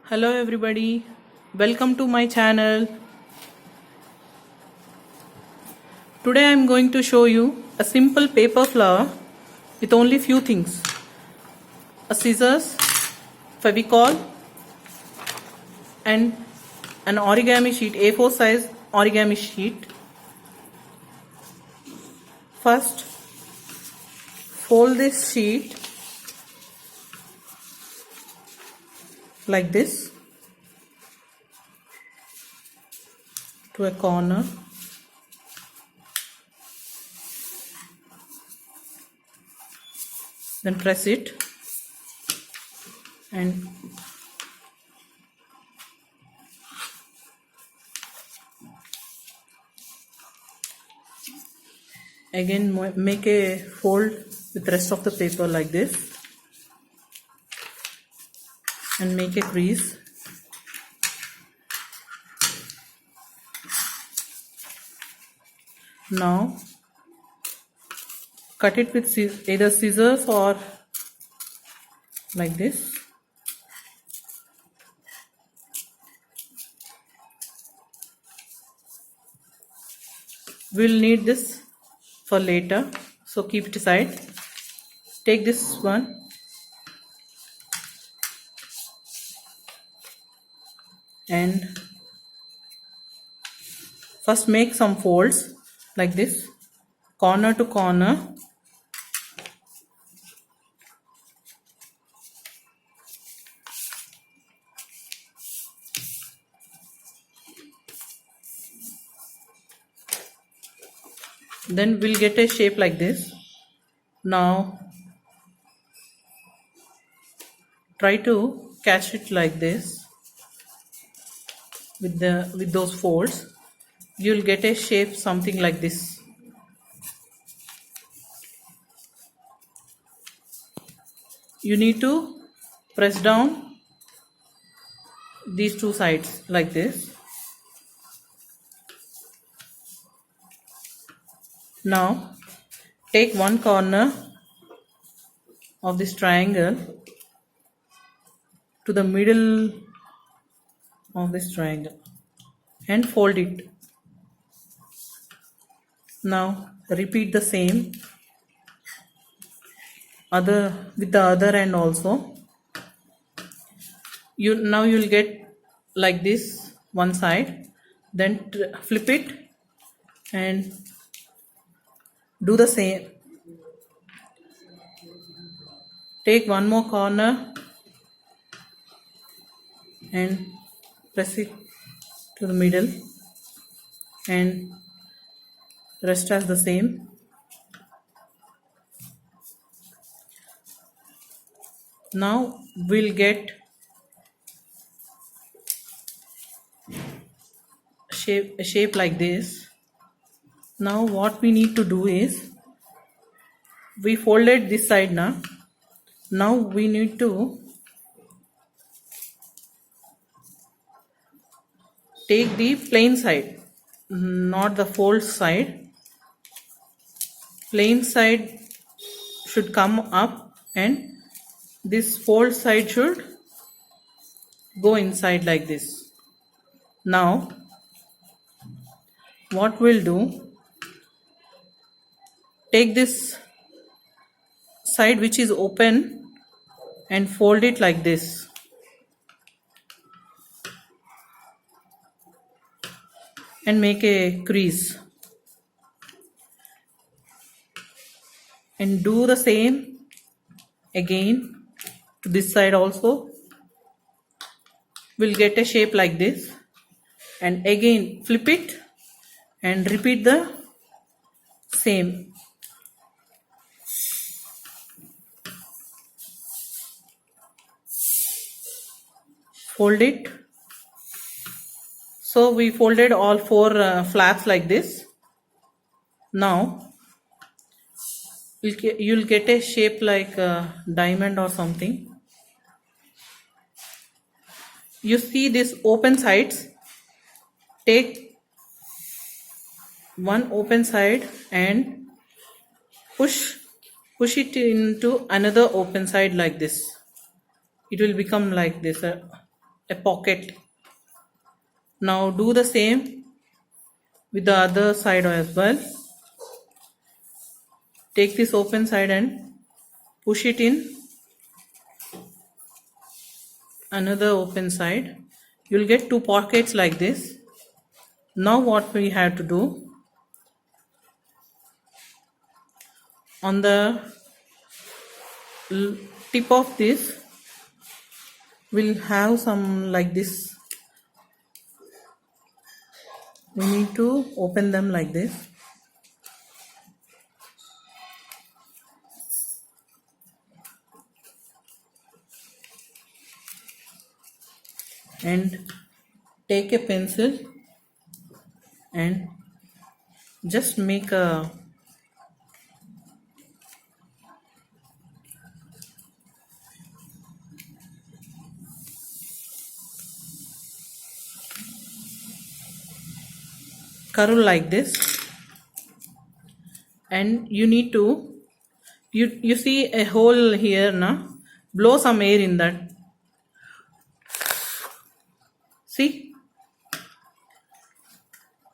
Hello everybody, welcome to my channel. Today I am going to show you a simple paper flower with only few things. A scissors, Fevicol and an origami sheet, A4 size origami sheet. First fold this sheet like this to a corner. Then press it and again make a fold with the rest of the paper like this and make a crease. Now cut it with either scissors or like this. We'll need this for later, so keep it aside. Take this one and first make some folds like this, corner to corner. Then we'll get a shape like this. Now try to catch it like this with those folds. You'll get a shape something like this. You need to press down these two sides like this. Now take one corner of this triangle to the middle of this triangle and fold it. Now repeat the same with the other end also. You'll get like this one side, then flip it and do the same. Take one more corner and press it to the middle and rest as the same. Now we'll get a shape like this. Now what we need to do is, we folded this side now we need to take the plain side, not the fold side. Plain side should come up and this fold side should go inside like this. Now what we'll do, take this side which is open and fold it like this. And make a crease. And do the same again to this side also. We'll get a shape like this. And again flip it and repeat the same. Fold it. So we folded all four flaps like this. Now you'll get a shape like a diamond or something. You see this open sides. Take one open side and push it into another open side like this. It will become like this. a pocket. Now do the same with the other side as well. Take this open side and push it in another open side. You'll get two pockets like this. Now what we have to do, on the tip of this we'll have some like this. We need to open them like this. And take a pencil and just make a curve like this, and you need to you see a hole here now. Blow some air in that. See,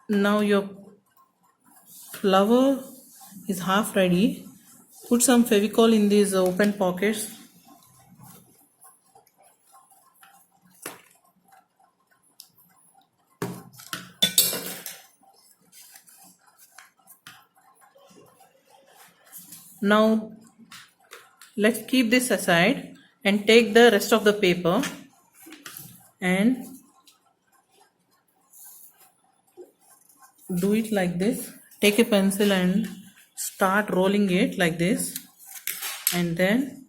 now your flower is half ready. Put some Fevicol in these open pockets. Now let's keep this aside and take the rest of the paper and do it like this. Take a pencil and start rolling it like this, and then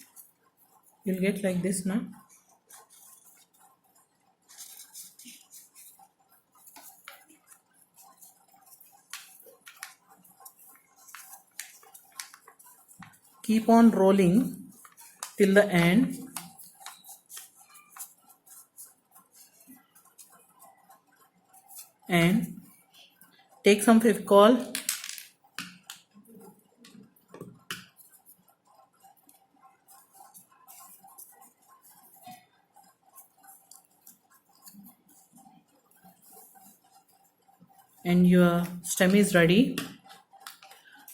you'll get like this now. Keep on rolling till the end. And take some Fevicol and your stem is ready.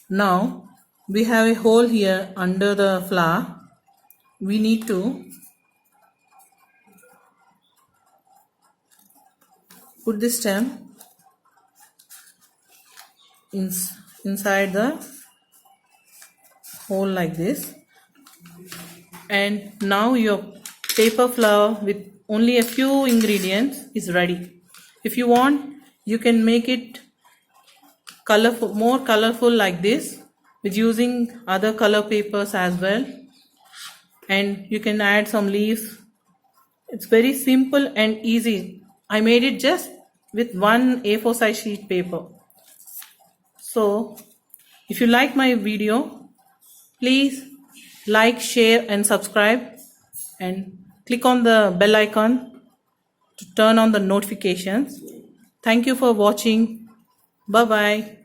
Now we have a hole here under the flower. We need to put the stem inside the hole like this, and now your paper flower with only a few ingredients is ready. If you want, you can make it colorful, more colorful like this, with using other color papers as well, and you can add some leaves. It's very simple and easy. I made it just with one A4 size sheet paper. So if you like my video, please like, share and subscribe, and click on the bell icon to turn on the notifications. Thank you for watching. Bye bye.